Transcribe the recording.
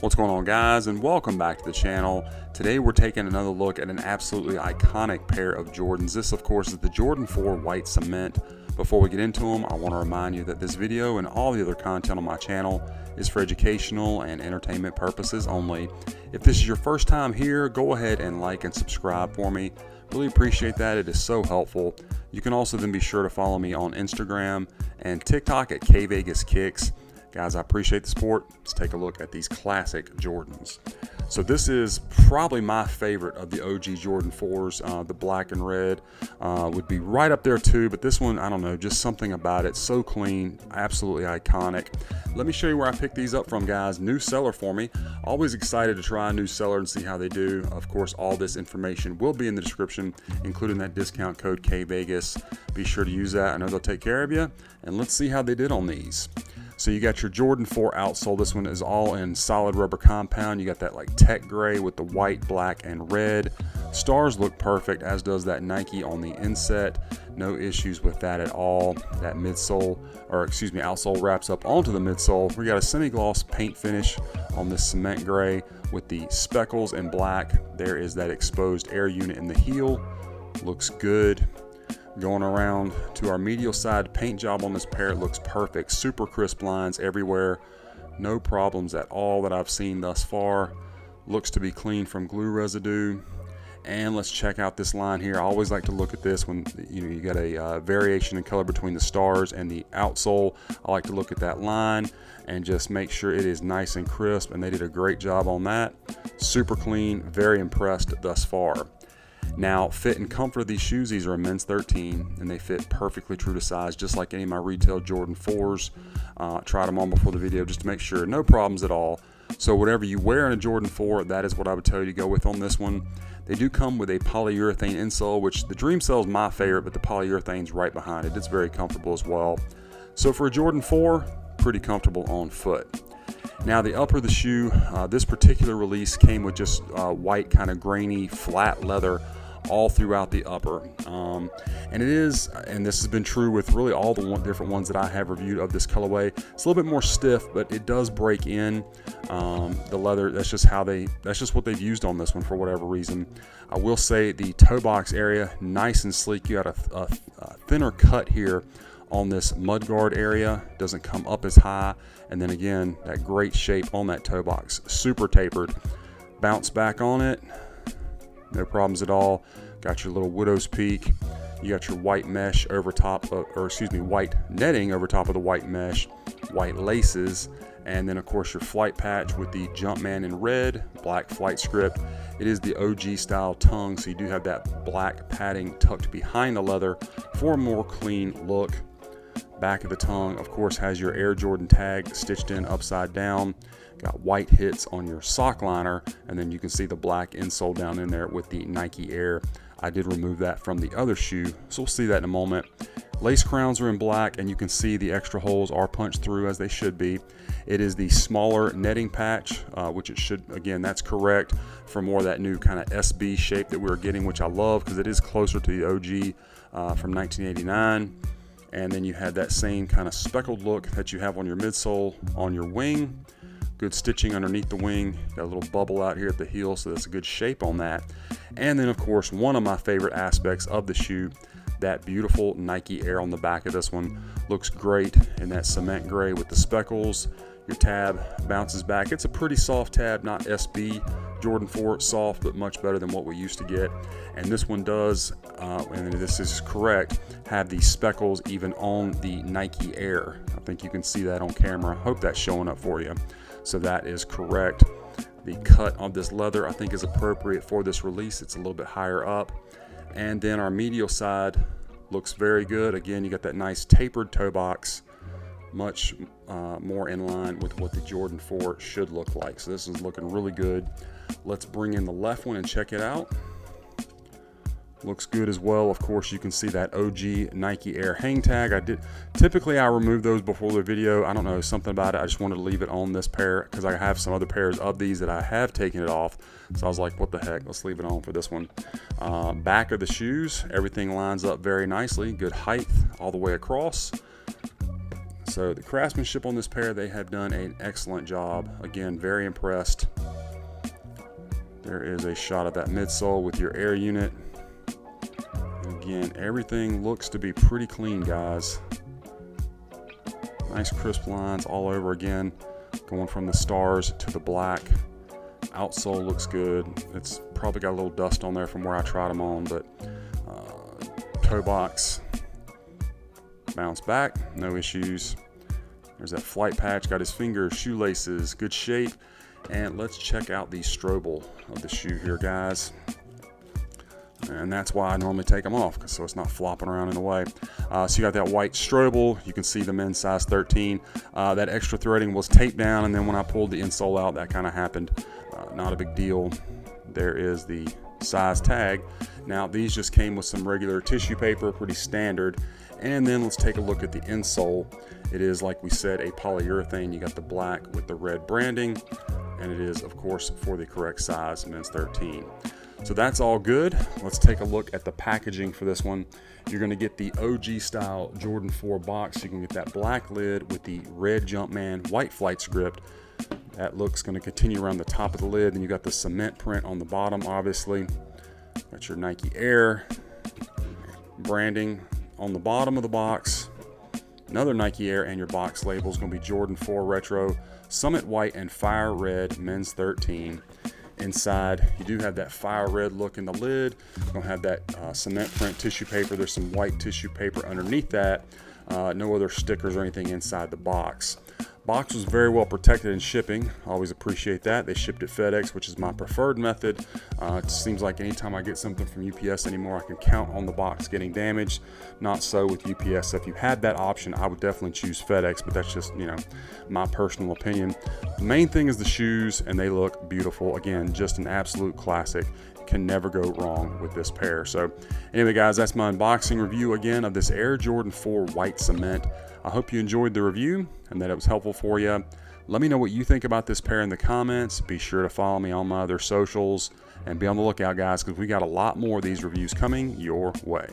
What's going on, guys, and welcome back to the channel. Today we're taking another look at an absolutely iconic pair of Jordans. This, of course, is the Jordan 4 White Cement. Before we get into them, I want to remind you that this video and all the other content on my channel is for educational and entertainment purposes only. If this is your first time here, go ahead and like and subscribe for me. Really appreciate that. It is so helpful. You can also then be sure to follow me on Instagram and TikTok at kvegaskickz. Guys, I appreciate the support. Let's take a look at these classic Jordans. So this is probably my favorite of the OG Jordan 4s. The black and red would be right up there too, but this one, I don't know, just something about it. So clean, absolutely iconic. Let me show you where I picked these up from, guys. New seller for me. Always excited to try a new seller and see how they do. Of course, all this information will be in the description, including that discount code KVEGAS. Be sure to use that. I know they'll take care of you. And let's see how they did on these. So you got your Jordan 4 outsole. This one is all in solid rubber compound. You got that like tech gray with the white, black, and red. Stars look perfect, as does that Nike on the inset. No issues with that at all. That midsole, or excuse me, outsole wraps up onto the midsole. We got a semi-gloss paint finish on this cement gray with the speckles in black. There is that exposed air unit in the heel. Looks good. Going around to our medial side, paint job on this pair looks perfect. Super crisp lines everywhere. No problems at all that I've seen thus far. Looks to be clean from glue residue. And let's check out this line here. I always like to look at this when you got a variation in color between the stars and the outsole. I like to look at that line and just make sure it is nice and crisp, and they did a great job on that. Super clean, very impressed thus far. Now, fit and comfort of these shoes, these are a men's 13, and they fit perfectly true to size, just like any of my retail Jordan 4s. Tried them on before the video just to make sure, no problems at all. So whatever you wear in a Jordan 4, that is what I would tell you to go with on this one. They do come with a polyurethane insole, which the Dream Cell is my favorite, but the polyurethane's right behind it. It's very comfortable as well. So for a Jordan 4, pretty comfortable on foot. Now the upper of the shoe, this particular release came with just white, kind of grainy, flat leather all throughout the upper. And it is, and this has been true with really all the different ones that I have reviewed of this colorway, it's a little bit more stiff, but it does break in. The leather, that's just what they've used on this one for whatever reason. I will say the toe box area, nice and sleek. You got a thinner cut here on this mudguard area, doesn't come up as high, and then again, that great shape on that toe box, super tapered. Bounce back on it, no problems at all. Got your little widow's peak. You got your white mesh over top of, or excuse me, white netting over top of the white mesh, white laces, and then of course your flight patch with the Jumpman in red, black flight script. It is the OG style tongue, so you do have that black padding tucked behind the leather for a more clean look. Back of the tongue, of course, has your Air Jordan tag stitched in upside down. Got white hits on your sock liner, and then you can see the black insole down in there with the Nike Air. I did remove that from the other shoe, so we'll see that in a moment. Lace crowns are in black, and you can see the extra holes are punched through as they should be. It is the smaller netting patch, which it should, again, that's correct for more of that new kind of SB shape that we're getting, which I love because it is closer to the OG from 1989. And then you had that same kind of speckled look that you have on your midsole on your wing. Good stitching underneath the wing. Got a little bubble out here at the heel, so that's a good shape on that. And then, of course, one of my favorite aspects of the shoe, that beautiful Nike Air on the back of this one. Looks great in that cement gray with the speckles. Your tab bounces back. It's a pretty soft tab, not SB Jordan 4 soft, but much better than what we used to get. And this one does, and this is correct, have the speckles even on the Nike Air. I think you can see that on camera. Hope that's showing up for you. So that is correct. The cut of this leather I think is appropriate for this release. It's a little bit higher up. And then our medial side looks very good. Again, you got that nice tapered toe box, much more in line with what the Jordan 4 should look like. So this is looking really good. Let's bring in the left one and check it out. Looks good as well. Of course, you can see that OG Nike Air hang tag. Typically I remove those before the video. I don't know, something about it. I just wanted to leave it on this pair because I have some other pairs of these that I have taken it off. So I was like, what the heck? Let's leave it on for this one. Back of the shoes, everything lines up very nicely. Good height all the way across. So the craftsmanship on this pair, they have done an excellent job. Again, very impressed. There is a shot of that midsole with your air unit. And again, everything looks to be pretty clean, guys. Nice crisp lines all over again, going from the stars to the black. Outsole looks good. It's probably got a little dust on there from where I tried them on, but toe box, bounce back, no issues. There's that flight patch, got his fingers, shoelaces, good shape. And let's check out the strobel of the shoe here, guys. And that's why I normally take them off, so it's not flopping around in the way. So you got that white strobel. You can see the men's size 13. That extra threading was taped down, and then when I pulled the insole out, that kind of happened. Not a big deal. There is the size tag. Now these just came with some regular tissue paper, pretty standard. And then let's take a look at the insole. It is, like we said, a polyurethane. You got the black with the red branding, and it is, of course, for the correct size, men's 13. So that's all good. Let's take a look at the packaging for this one. You're going to get the OG style Jordan 4 box. You can get that black lid with the red Jumpman white flight script. That look's going to continue around the top of the lid. Then you got the cement print on the bottom, obviously. Got your Nike Air branding on the bottom of the box. Another Nike Air, and your box label is going to be Jordan 4 Retro, Summit White, and Fire Red, men's 13. Inside, you do have that fire red look in the lid. You're going to have that cement print tissue paper. There's some white tissue paper underneath that. No other stickers or anything inside the box. Box was very well protected in shipping. I always appreciate that. They shipped it FedEx, which is my preferred method. It seems like anytime I get something from UPS anymore, I can count on the box getting damaged. Not so with UPS. So if you had that option, I would definitely choose FedEx, but that's just, my personal opinion. The main thing is the shoes, and they look beautiful. Again, just an absolute classic. Can never go wrong with this pair. So anyway, guys, that's my unboxing review again of this Air Jordan 4 white cement. I hope you enjoyed the review and that it was helpful for you. Let me know what you think about this pair in the comments. Be sure to follow me on my other socials and be on the lookout, guys, because we got a lot more of these reviews coming your way.